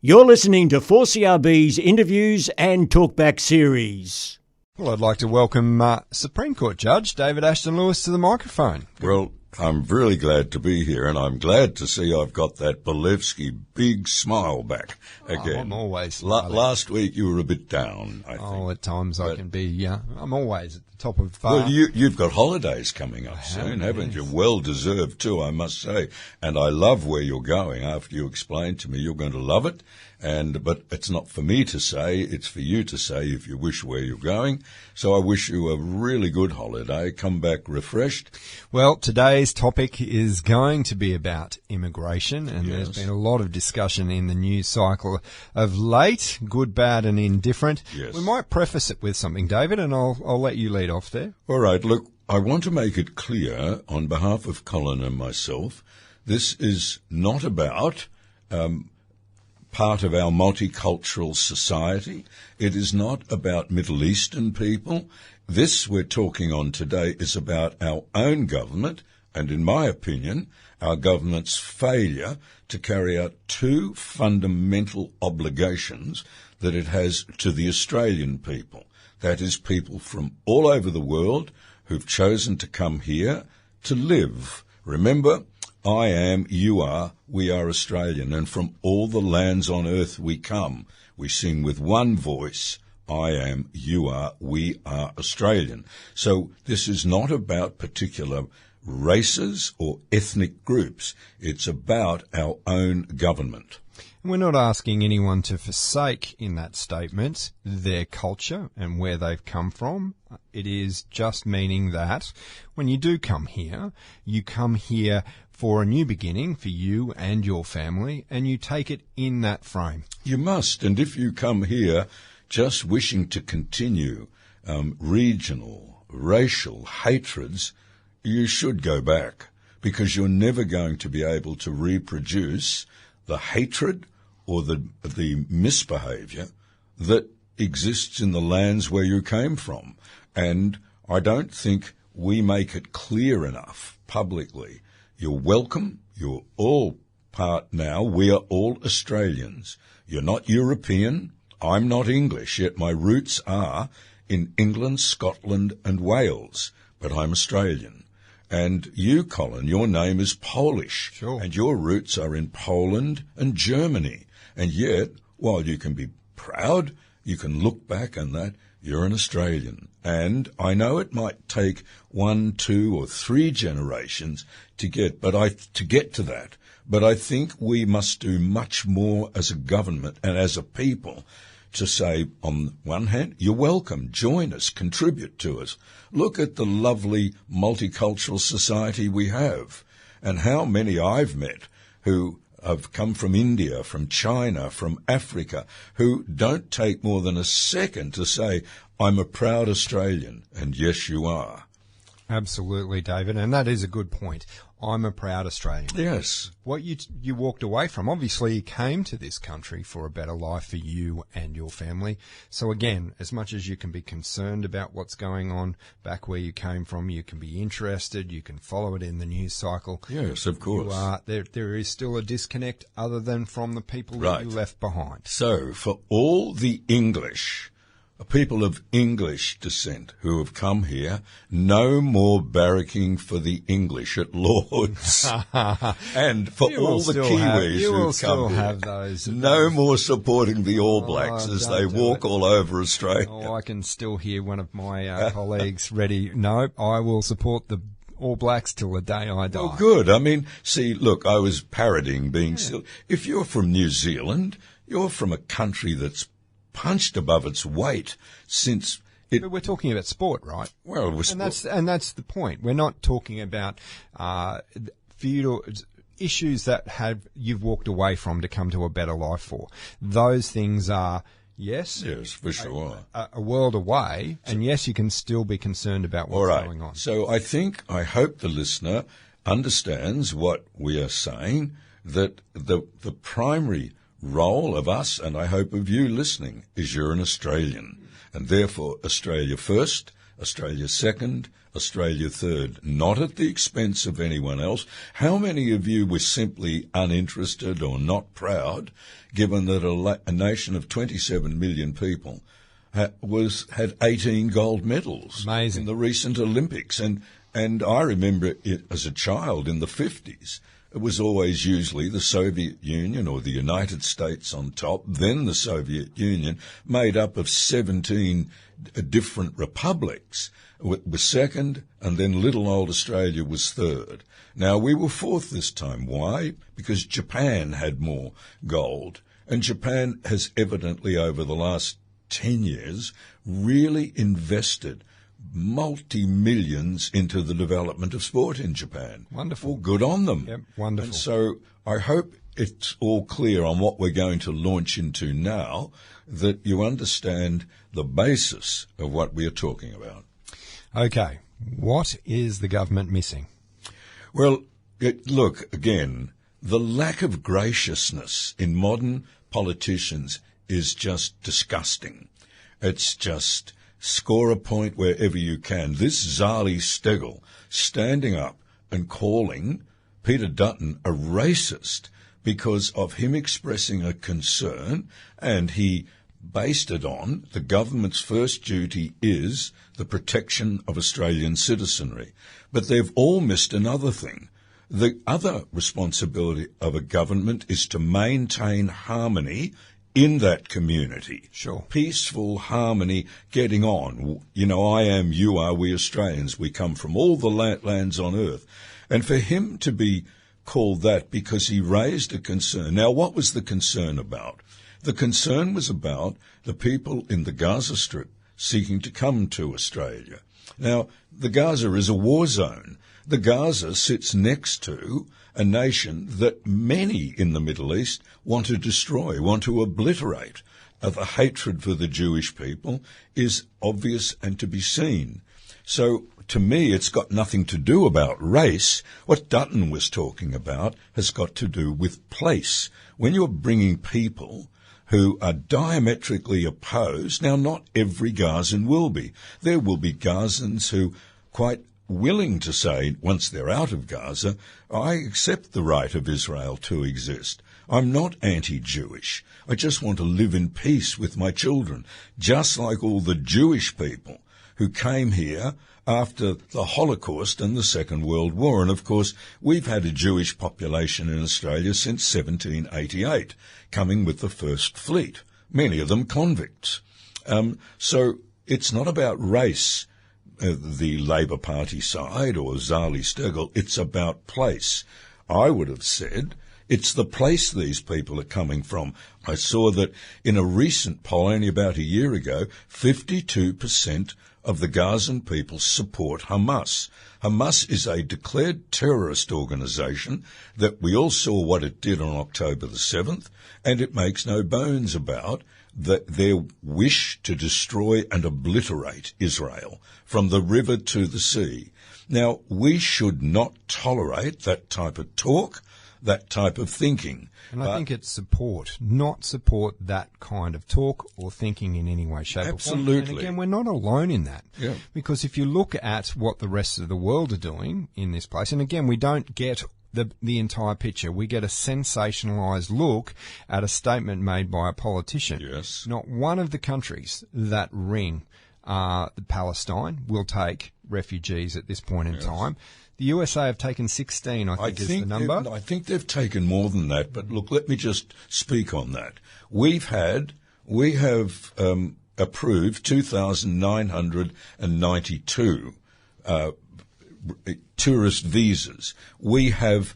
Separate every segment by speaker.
Speaker 1: You're listening to 4CRB's interviews and talkback series.
Speaker 2: Well, I'd like to welcome Supreme Court Judge David Ashton Lewis to the microphone.
Speaker 3: Well, I'm really glad to be here, and I'm glad to see I've got that Belevsky big smile back again.
Speaker 2: I'm always smiling.
Speaker 3: Last week you were a bit down, I think.
Speaker 2: Oh, at times I can be, I'm always at the top of...
Speaker 3: Well, you've got holidays coming up soon, haven't you? Well deserved too, I must say. And I love where you're going. After you explained to me, you're going to love it. But it's not for me to say, it's for you to say if you wish where you're going. So I wish you a really good holiday. Come back refreshed.
Speaker 2: Well, today's topic is going to be about immigration, and
Speaker 3: Yes.
Speaker 2: there's been a lot of discussion in the news cycle of late, good, bad and indifferent.
Speaker 3: Yes.
Speaker 2: We might preface it with something, David, and I'll let you lead off there.
Speaker 3: All right, look, I want to make it clear on behalf of Colin and myself, this is not about part of our multicultural society. It is not about Middle Eastern people. This we're talking on today is about our own government, and in my opinion, our government's failure to carry out two fundamental obligations that it has to the Australian people. That is, people from all over the world who've chosen to come here to live. Remember, I am, you are, we are Australian, and from all the lands on earth we come. We sing with one voice, I am, you are, we are Australian. So this is not about particular races or ethnic groups. It's about our own government.
Speaker 2: We're not asking anyone to forsake, in that statement, their culture and where they've come from. It is just meaning that when you do come here, you come here for a new beginning for you and your family, and you take it in that frame.
Speaker 3: You must, and if you come here just wishing to continue regional, racial hatreds, you should go back, because you're never going to be able to reproduce the hatred or the misbehaviour that exists in the lands where you came from. And I don't think we make it clear enough publicly. You're welcome. You're all part now. We are all Australians. You're not European. I'm not English, yet my roots are in England, Scotland and Wales. But I'm Australian. And you, Colin, your name is Polish.
Speaker 2: Sure.
Speaker 3: And your roots are in Poland and Germany. And yet, while you can be proud, you can look back on that, you're an Australian. And I know it might take 1, 2 or 3 generations to get to that. But I think we must do much more as a government and as a people to say, on one hand, you're welcome, join us, contribute to us. Look at the lovely multicultural society we have, and how many I've met who have come from India, from China, from Africa, who don't take more than a second to say, I'm a proud Australian, and yes, you are.
Speaker 2: Absolutely, David, and that is a good point. I'm a proud Australian.
Speaker 3: Yes.
Speaker 2: What you walked away from, obviously you came to this country for a better life for you and your family. So again, as much as you can be concerned about what's going on back where you came from, you can be interested, you can follow it in the news cycle.
Speaker 3: Yes, of course.
Speaker 2: There is still a disconnect other than from the people that you left behind.
Speaker 3: So, for all the English, people of English descent who have come here, no more barracking for the English at Lord's. And for all the Kiwis who've come here,
Speaker 2: have those.
Speaker 3: no more supporting the All Blacks as they walk all over Australia.
Speaker 2: Oh, I can still hear one of my colleagues ready. No, I will support the All Blacks till the day I die.
Speaker 3: Well, good. I mean, see, look, I was parodying being silly. If you're from New Zealand, you're from a country that's punched above its weight since it...
Speaker 2: But we're talking about sport, right?
Speaker 3: Well,
Speaker 2: and that's the point. We're not talking about feudal issues that you've walked away from to come to a better life for. Those things are, yes,
Speaker 3: for sure,
Speaker 2: a world away, and yes, you can still be concerned about what's going on.
Speaker 3: So I hope the listener understands what we are saying, that the primary role of us, and I hope of you listening, is you're an Australian. And therefore, Australia first, Australia second, Australia third, not at the expense of anyone else. How many of you were simply uninterested or not proud, given that a nation of 27 million people had 18 gold medals
Speaker 2: Amazing.
Speaker 3: in the recent Olympics? And I remember it as a child in the 50s. It was always usually the Soviet Union or the United States on top, then the Soviet Union, made up of 17 different republics, was second, and then little old Australia was third. Now, we were fourth this time. Why? Because Japan had more gold. And Japan has evidently, over the last 10 years, really invested multi-millions into the development of sport in Japan.
Speaker 2: Wonderful.
Speaker 3: Well, good on them.
Speaker 2: Yep, wonderful.
Speaker 3: And so I hope it's all clear on what we're going to launch into now, that you understand the basis of what we are talking about.
Speaker 2: Okay, what is the government missing?
Speaker 3: Well, look, again, the lack of graciousness in modern politicians is just disgusting. It's just score a point wherever you can. This Zali Steggall standing up and calling Peter Dutton a racist because of him expressing a concern, and he based it on the government's first duty is the protection of Australian citizenry. But they've all missed another thing. The other responsibility of a government is to maintain harmony in that community.
Speaker 2: Sure.
Speaker 3: Peaceful harmony, getting on. You know, I am, you are, we Australians. We come from all the lands on earth. And for him to be called that because he raised a concern. Now, what was the concern about? The concern was about the people in the Gaza Strip seeking to come to Australia. Now, the Gaza is a war zone. The Gaza sits next to a nation that many in the Middle East want to destroy, want to obliterate. The hatred for the Jewish people is obvious and to be seen. So, to me, it's got nothing to do about race. What Dutton was talking about has got to do with place. When you're bringing people who are diametrically opposed, now not every Gazan will be. There will be Gazans who quite willing to say, once they're out of Gaza, I accept the right of Israel to exist. I'm not anti-Jewish. I just want to live in peace with my children, just like all the Jewish people who came here after the Holocaust and the Second World War. And, of course, we've had a Jewish population in Australia since 1788, coming with the First Fleet, many of them convicts. So it's not about race, the Labor Party side or Zali Steggall. It's about place. I would have said it's the place these people are coming from. I saw that in a recent poll only about a year ago, 52% of the Gazan people support Hamas. Hamas is a declared terrorist organisation that we all saw what it did on October the 7th, and it makes no bones about their wish to destroy and obliterate Israel from the river to the sea. Now, we should not tolerate that type of talk, that type of thinking.
Speaker 2: And I think it's support, not support that kind of talk or thinking in any way, shape or form.
Speaker 3: Absolutely.
Speaker 2: And again, we're not alone in that.
Speaker 3: Yeah.
Speaker 2: Because if you look at what the rest of the world are doing in this place, and again, we don't get the entire picture. We get a sensationalised look at a statement made by a politician.
Speaker 3: Yes.
Speaker 2: Not one of the countries that ring Palestine will take refugees at this point in time. The USA have taken 16, I think is the number.
Speaker 3: I think they've taken more than that, but look, let me just speak on that. We have approved 2,992 tourist visas. We have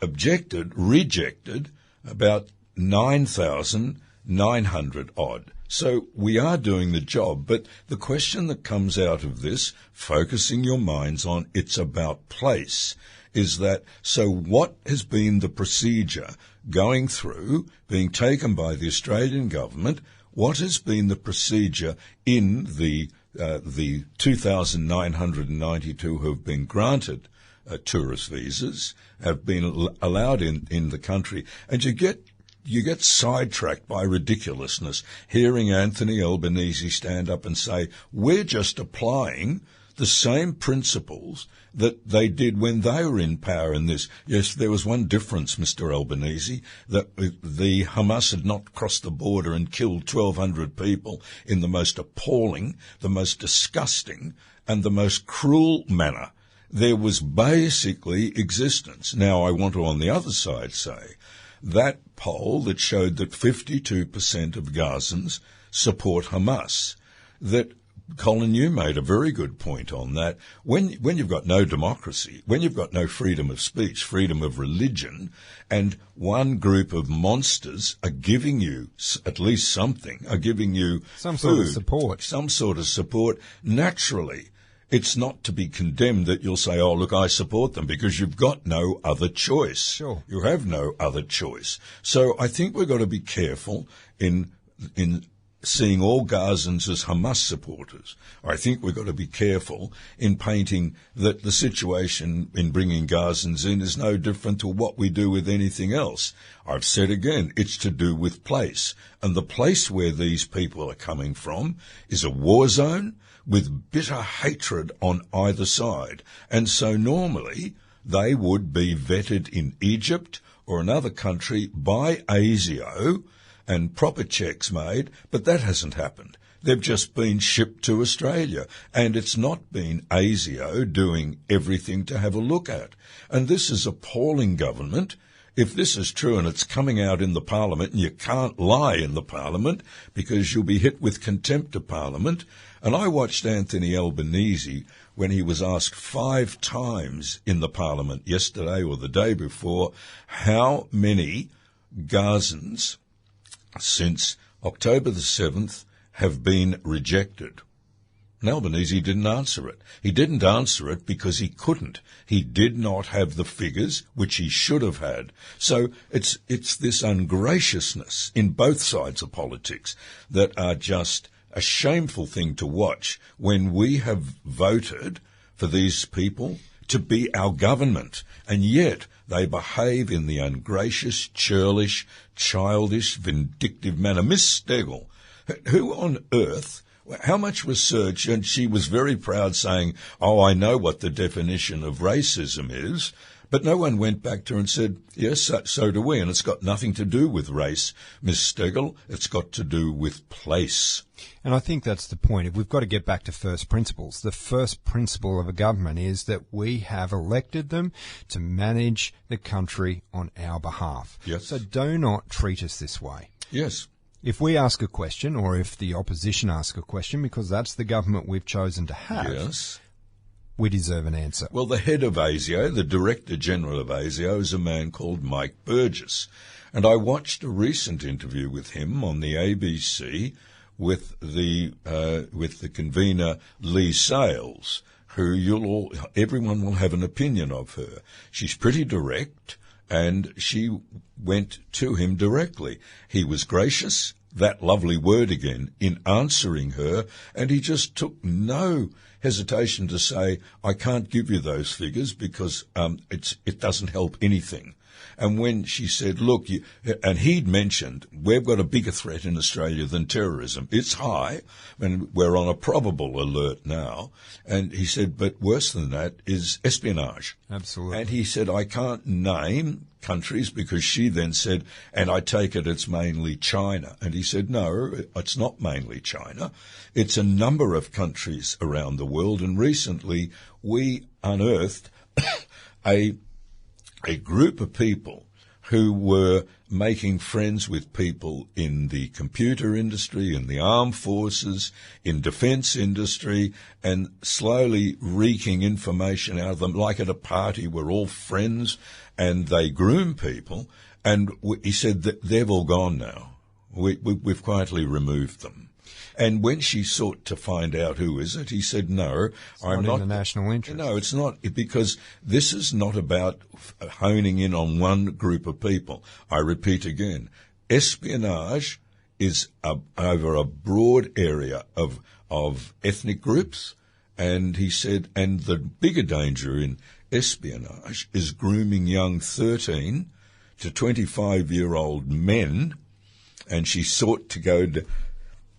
Speaker 3: rejected about 9,900 odd. So we are doing the job, but the question that comes out of this, focusing your minds on it's about place, is that, so what has been the procedure going through, being taken by the Australian government? What has been the procedure in the 2,992 who have been granted tourist visas, have been allowed in the country, and you get sidetracked by ridiculousness, hearing Anthony Albanese stand up and say, we're just applying the same principles that they did when they were in power in this. Yes, there was one difference, Mr. Albanese, that the Hamas had not crossed the border and killed 1,200 people in the most appalling, the most disgusting, and the most cruel manner. There was basically existence. Now, I want to, on the other side, say that poll that showed that 52% of Gazans support Hamas, that Colin, you made a very good point on that. When you've got no democracy, when you've got no freedom of speech, freedom of religion, and one group of monsters are giving you at least something, are giving you
Speaker 2: some
Speaker 3: food,
Speaker 2: some
Speaker 3: sort of support, naturally, it's not to be condemned that you'll say, oh, look, I support them, because you've got no other choice.
Speaker 2: Sure.
Speaker 3: You have no other choice. So I think we've got to be careful in seeing all Gazans as Hamas supporters. I think we've got to be careful in painting that the situation in bringing Gazans in is no different to what we do with anything else. I've said again, it's to do with place. And the place where these people are coming from is a war zone with bitter hatred on either side. And so normally they would be vetted in Egypt or another country by ASIO and proper checks made, but that hasn't happened. They've just been shipped to Australia, and it's not been ASIO doing everything to have a look at. And this is appalling government. If this is true and it's coming out in the Parliament, and you can't lie in the Parliament because you'll be hit with contempt of Parliament. And I watched Anthony Albanese when he was asked 5 times in the Parliament yesterday or the day before how many Gazans since October the 7th have been rejected. And Albanese didn't answer it. He didn't answer it because he couldn't. He did not have the figures which he should have had. So it's this ungraciousness in both sides of politics that are just a shameful thing to watch when we have voted for these people to be our government, and yet they behave in the ungracious, churlish, childish, vindictive manner. Miss Stegel, who on earth, how much research, and she was very proud saying, oh, I know what the definition of racism is, but no one went back to her and said, yes, so do we, and it's got nothing to do with race, Miss Stegel, it's got to do with place.
Speaker 2: And I think that's the point. If we've got to get back to first principles, the first principle of a government is that we have elected them to manage the country on our behalf.
Speaker 3: Yes.
Speaker 2: So do not treat us this way.
Speaker 3: Yes.
Speaker 2: If we ask a question, or if the opposition ask a question, because that's the government we've chosen to have,
Speaker 3: Yes.
Speaker 2: we deserve an answer.
Speaker 3: Well, the head of ASIO, the Director General of ASIO, is a man called Mike Burgess. And I watched a recent interview with him on the ABC with the convener Lee Sales, who everyone will have an opinion of her. She's pretty direct, and she went to him directly. He was gracious, that lovely word again, in answering her, and he just took no hesitation to say, I can't give you those figures because it doesn't help anything. And when she said, look, and he'd mentioned, we've got a bigger threat in Australia than terrorism. It's high, and we're on a probable alert now. And he said, but worse than that is espionage.
Speaker 2: Absolutely.
Speaker 3: And he said, I can't name countries, because she then said, and I take it's mainly China. And he said, no, it's not mainly China. It's a number of countries around the world. And recently we unearthed a group of people who were making friends with people in the computer industry, in the armed forces, in defence industry, and slowly wreaking information out of them. Like at a party, we're all friends, and they groom people. And he said that they've all gone now. We've quietly removed them. And when she sought to find out who is it, he said, no, I'm not
Speaker 2: in the national interest.
Speaker 3: No, it's not, because this is not about honing in on one group of people. I repeat again, espionage is over a broad area of ethnic groups. And he said, and the bigger danger in espionage is grooming young 13 to 25-year-old men. And she sought to go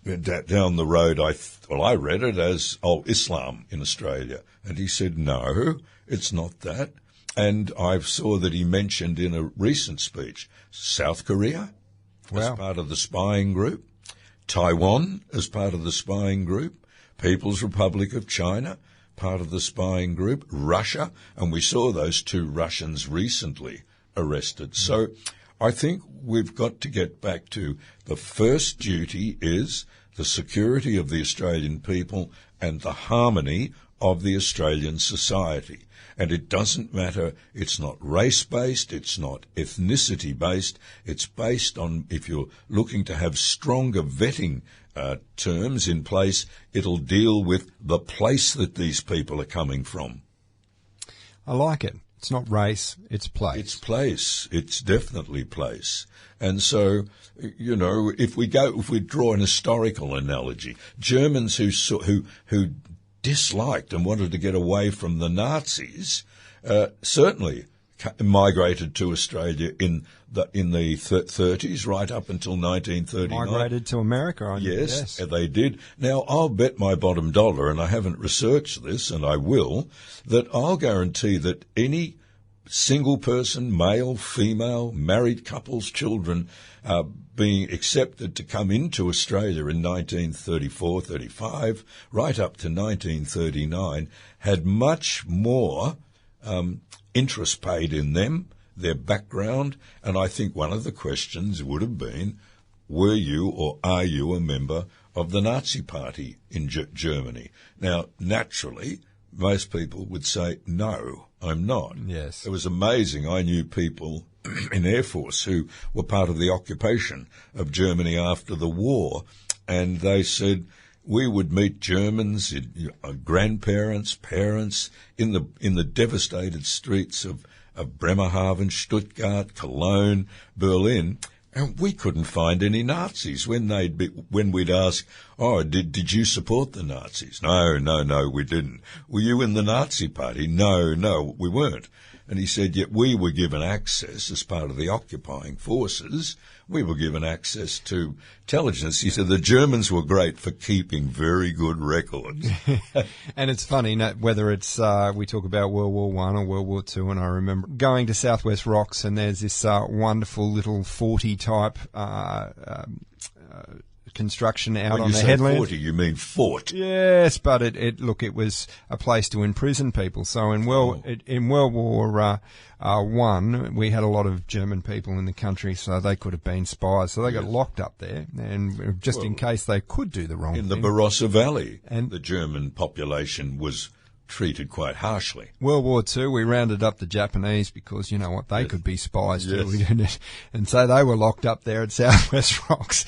Speaker 3: down the road, I read it as, Islam in Australia. And he said, no, it's not that. And I saw that he mentioned in a recent speech South Korea as part of the spying group, Taiwan as part of the spying group, People's Republic of China, part of the spying group, Russia, and we saw those 2 Russians recently arrested. So I think we've got to get back to the first duty is the security of the Australian people and the harmony of the Australian society. And it doesn't matter, it's not race-based, it's not ethnicity-based, it's based on, if you're looking to have stronger vetting terms in place, it'll deal with the place that these people are coming from.
Speaker 2: I like it. It's not race, it's place.
Speaker 3: It's place. It's definitely place. And so, if we draw an historical analogy, Germans who disliked and wanted to get away from the Nazis, certainly migrated to Australia in the 30s, right up until 1939.
Speaker 2: Migrated to America.
Speaker 3: Yes, they did. Now, I'll bet my bottom dollar, and I haven't researched this, and I will, that I'll guarantee that any single person, male, female, married couples, children, being accepted to come into Australia in 1934, 35, right up to 1939, had much more interest paid in them, their background, and I think one of the questions would have been, were you or are you a member of the Nazi Party in Germany? Now, naturally, most people would say, no, I'm not.
Speaker 2: Yes.
Speaker 3: It was amazing. I knew people in Air Force who were part of the occupation of Germany after the war, and they said we would meet Germans, grandparents, parents, in the devastated streets of Bremerhaven, Stuttgart, Cologne, Berlin, and we couldn't find any Nazis when we'd ask, did you support the Nazis? No, we didn't. Were you in the Nazi Party? No, we weren't. And he said, yet we were given access as part of the occupying forces. We were given access to intelligence. He said the Germans were great for keeping very good records.
Speaker 2: And it's funny, whether it's we talk about World War I or World War II, and I remember going to Southwest Rocks, and there's this wonderful little 40-type construction out on the headland.
Speaker 3: 40, you mean fort?
Speaker 2: Yes, but it was a place to imprison people. So in World War One, we had a lot of German people in the country, so they could have been spies. So they got locked up there, and just in case they could do the wrong thing.
Speaker 3: In the Barossa Valley, and the German population was treated quite harshly.
Speaker 2: World War II, we rounded up the Japanese because, you know what, they could be spies too. And so they were locked up there at Southwest Rocks.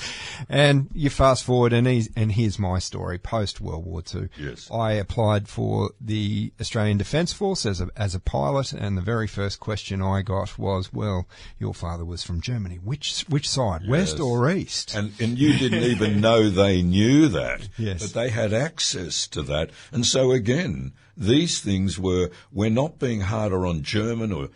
Speaker 2: And you fast forward, and here's my story, post-World War II.
Speaker 3: Yes.
Speaker 2: I applied for the Australian Defence Force as a pilot, and the very first question I got was, well, your father was from Germany. Which side, west or east?
Speaker 3: And you didn't even know they knew that.
Speaker 2: Yes.
Speaker 3: But they had access to that. And so again, these things we're not being harder on German or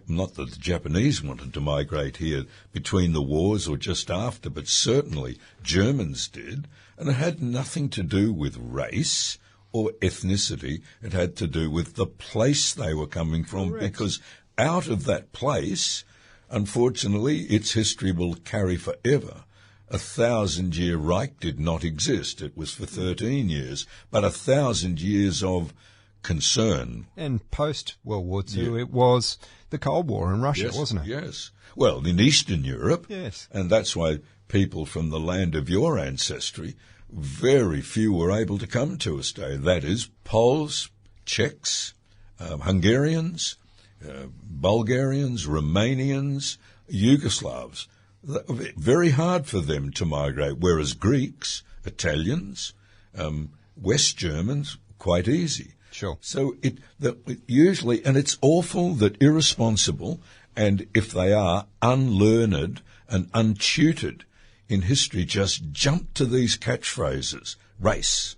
Speaker 3: not that the Japanese wanted to migrate here between the wars or just after, but certainly Germans did. And it had nothing to do with race or ethnicity. It had to do with the place they were coming from. Correct. Because out of that place, unfortunately, its history will carry forever. 1,000-year Reich did not exist. It was for 13 years. But 1,000 years of concern.
Speaker 2: And post-World War II, it was the Cold War in Russia, wasn't it?
Speaker 3: Yes. Well, in Eastern Europe.
Speaker 2: Yes.
Speaker 3: And that's why people from the land of your ancestry, very few were able to come to Australia. That is, Poles, Czechs, Hungarians, Bulgarians, Romanians, Yugoslavs. Very hard for them to migrate, whereas Greeks, Italians, West Germans, quite easy.
Speaker 2: Sure.
Speaker 3: So it usually, and it's awful that irresponsible, and if they are unlearned and untutored in history, just jump to these catchphrases: race,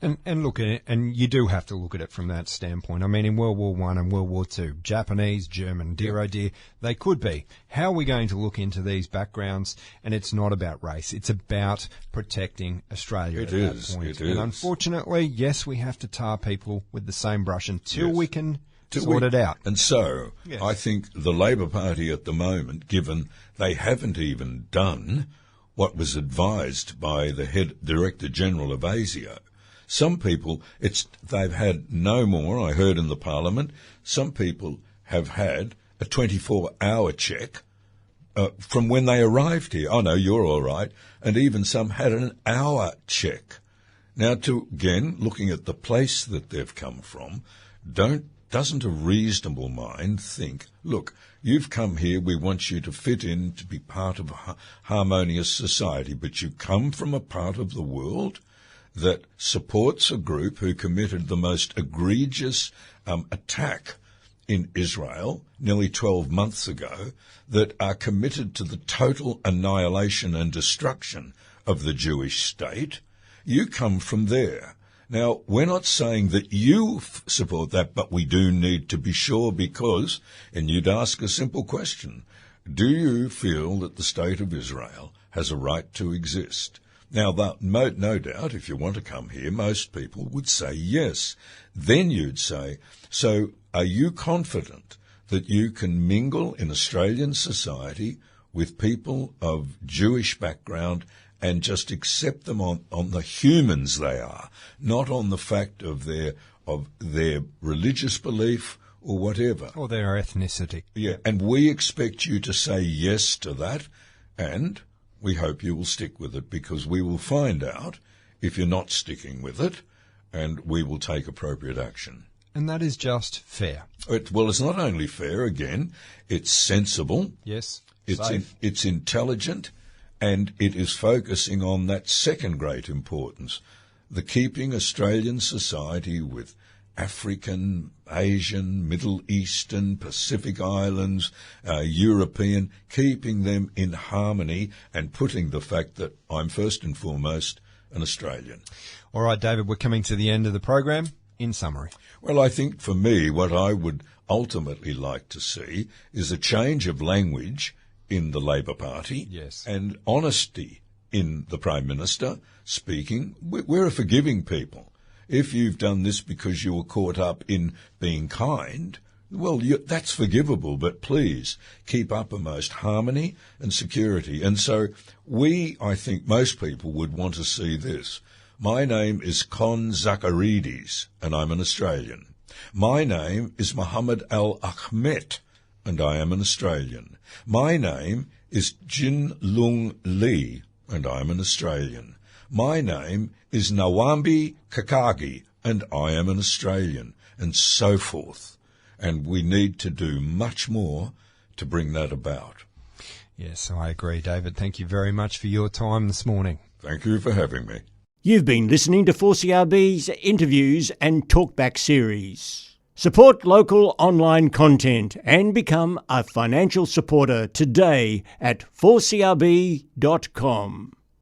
Speaker 2: And look at it, and you do have to look at it from that standpoint. I mean, in World War I and World War II, Japanese, German, dear oh dear, they could be. How are we going to look into these backgrounds? And it's not about race. It's about protecting Australia at that point.
Speaker 3: It
Speaker 2: And
Speaker 3: is.
Speaker 2: unfortunately, yes, we have to tar people with the same brush until we can sort it out.
Speaker 3: And so,
Speaker 2: Yes.
Speaker 3: I think the Labor Party at the moment, given they haven't even done what was advised by the head Director General of ASIO, some people, they've had no more, I heard in the Parliament, some people have had a 24-hour check from when they arrived here. Oh, no, you're all right. And even some had an hour check. Now, again, looking at the place that they've come from, doesn't a reasonable mind think, look, you've come here, we want you to fit in, to be part of a harmonious society, but you come from a part of the world that supports a group who committed the most egregious attack in Israel nearly 12 months ago, that are committed to the total annihilation and destruction of the Jewish state. You come from there. Now, we're not saying that you support that, but we do need to be sure because, and you'd ask a simple question, do you feel that the state of Israel has a right to exist? Now, no doubt, if you want to come here, most people would say yes. Then you'd say, so are you confident that you can mingle in Australian society with people of Jewish background and just accept them on the humans they are, not on the fact of their religious belief or whatever?
Speaker 2: Or their ethnicity.
Speaker 3: Yeah, and we expect you to say yes to that, and we hope you will stick with it, because we will find out if you're not sticking with it, and we will take appropriate action.
Speaker 2: And that is just fair.
Speaker 3: It's not only fair, again, it's sensible,
Speaker 2: Yes.
Speaker 3: it's intelligent, and it is focusing on that second great importance, the keeping Australian society with African, Asian, Middle Eastern, Pacific Islands, European, keeping them in harmony and putting the fact that I'm first and foremost an Australian.
Speaker 2: All right, David, we're coming to the end of the program. In summary.
Speaker 3: Well, I think for me, what I would ultimately like to see is a change of language in the Labor Party.
Speaker 2: Yes.
Speaker 3: And honesty in the Prime Minister speaking. We're a forgiving people. If you've done this because you were caught up in being kind, well, that's forgivable, but please keep uppermost harmony and security. And so I think most people would want to see this. My name is Con Zacharidis, and I'm an Australian. My name is Mohammed Al Ahmet, and I am an Australian. My name is Jin Lung Lee, and I'm an Australian. My name is Nawambi Kakagi, and I am an Australian, and so forth. And we need to do much more to bring that about.
Speaker 2: Yes, I agree, David. Thank you very much for your time this morning.
Speaker 3: Thank you for having me.
Speaker 1: You've been listening to 4CRB's interviews and talkback series. Support local online content and become a financial supporter today at 4CRB.com.